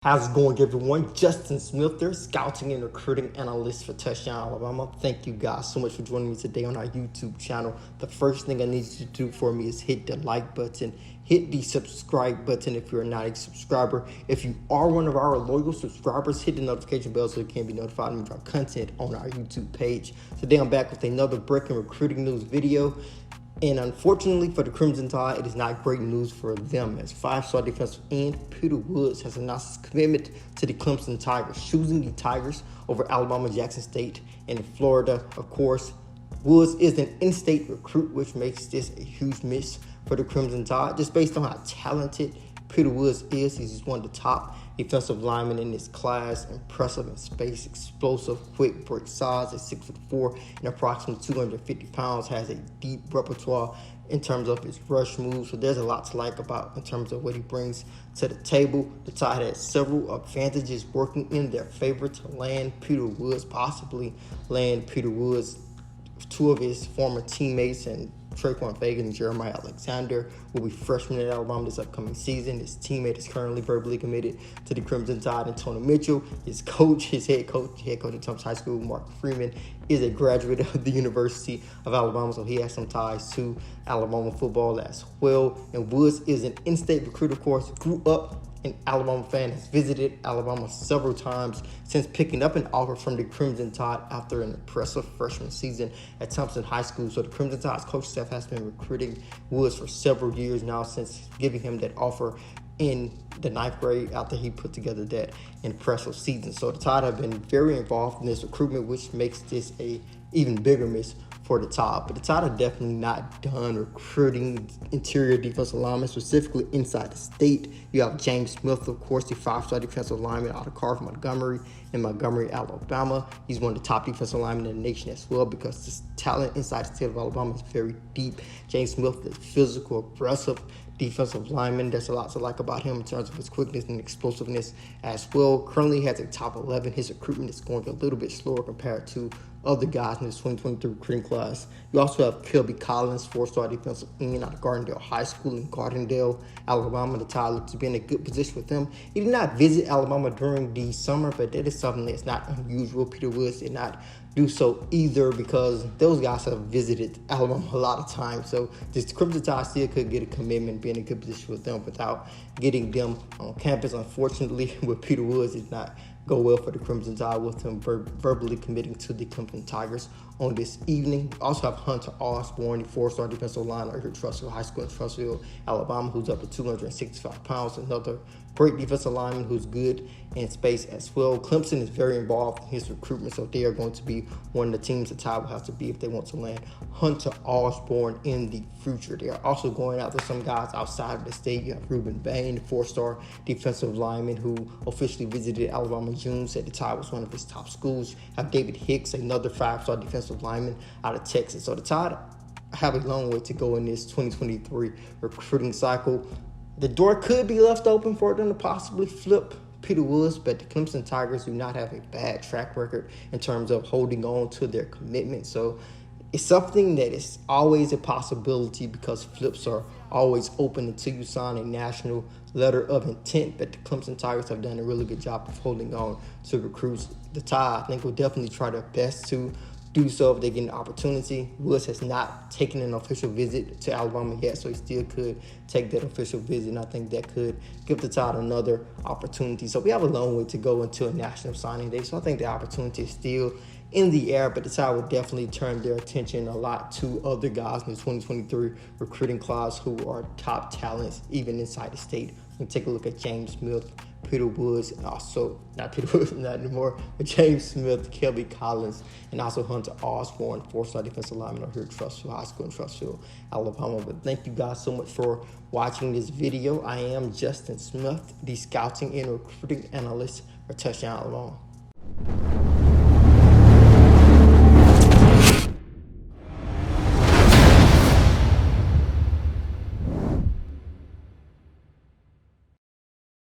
How's it going, everyone? Justin Smith there, scouting and recruiting analyst for Touchdown Alabama. Thank you guys so much for joining me today on our YouTube channel. The first thing I need you to do for me is hit the like button, hit the subscribe button if you're not a subscriber. If you are one of our loyal subscribers, hit the notification bell so you can be notified of our content on our YouTube page. Today I'm back with another breaking recruiting news video. And unfortunately for the Crimson Tide, it is not great news for them, as five-star defensive end Peter Woods has announced his commitment to the Clemson Tigers, choosing the Tigers over Alabama, Jackson State, and in Florida. Of course, Woods is an in-state recruit, which makes this a huge miss for the Crimson Tide, just based on how talented Peter Woods is. He's one of the top defensive linemen in this class, impressive in space, explosive, quick break size at 6'4" and approximately 250 pounds, has a deep repertoire in terms of his rush moves. So there's a lot to like about in terms of what he brings to the table. The Tide has several advantages working in their favor to land Peter Woods, possibly land Peter Woods. Two of his former teammates and Traquan Fagan and Jeremiah Alexander will be freshmen at Alabama this upcoming season. His teammate is currently verbally committed to the Crimson Tide, and Tony Mitchell, his coach, his head coach at Clemson High School, Mark Freeman, is a graduate of the University of Alabama, so he has some ties to Alabama football as well. And Woods is an in-state recruit, of course, grew up an Alabama fan, has visited Alabama several times since picking up an offer from the Crimson Tide after an impressive freshman season at Thompson High School. So the Crimson Tide's coach staff has been recruiting Woods for several years now, since giving him that offer in the 9th grade after he put together that impressive season. So the Tide have been very involved in this recruitment, which makes this a even bigger miss for the Tide. But the Tide are definitely not done recruiting interior defensive linemen, specifically inside the state. You have James Smith, of course, the five-star defensive lineman out of Carver, Montgomery, in Montgomery, Alabama. He's one of the top defensive linemen in the nation as well, because this talent inside the state of Alabama is very deep. James Smith is physical, aggressive defensive lineman. There's a lot to like about him in terms of his quickness and explosiveness as well. Currently has a top 11. His recruitment is going a little bit slower compared to other guys in this 2023 recruiting class. You also have Kelby Collins, four-star defensive end out of Gardendale High School in Gardendale, Alabama. The Tide look to be in a good position with him. He did not visit Alabama during the summer, but that is something that's not unusual. Peter Woods did not do so either, because those guys have visited Alabama a lot of times. So this Crimson Tide still could get a commitment, be in a good position with them without getting them on campus. Unfortunately, with Peter Woods, did not go well for the Crimson Tide, with him verbally committing to the Clemson Tigers on this evening. We also have Hunter Osborne, the four-star defensive lineman here at Trussville High School in Trussville, Alabama, who's up to 265 pounds. Another great defensive lineman who's good in space as well. Clemson is very involved in his recruitment, so they are going to be one of the teams the Tide will have to be if they want to land Hunter Osborne in the future. They are also going after some guys outside of the state. You have Ruben Bain, the four-star defensive lineman who officially visited Alabama in June, said the Tide was one of his top schools. Have David Hicks, another five-star defensive lineman out of Texas. So the Tide have a long way to go in this 2023 recruiting cycle. The door could be left open for them to possibly flip Peter Woods, but the Clemson Tigers do not have a bad track record in terms of holding on to their commitment. So it's something that is always a possibility, because flips are always open until you sign a national letter of intent. But the Clemson Tigers have done a really good job of holding on to recruits. The Tide, I think, will definitely try their best to do so if they get an opportunity. Woods has not taken an official visit to Alabama yet, so he still could take that official visit, and I think that could give the Tide another opportunity. So we have a long way to go until a national signing day, so I think the opportunity is still in the air, but the Tide will definitely turn their attention a lot to other guys in the 2023 recruiting class who are top talents, even inside the state. You can take a look at James Smith, Peter Woods, and also, not Peter Woods, not anymore, but James Smith, Kelby Collins, and also Hunter Osborne, four-star defensive lineman over here at Trussville High School in Trussville, Alabama. But thank you guys so much for watching this video. I am Justin Smith, the scouting and recruiting analyst for Touchdown Alabama.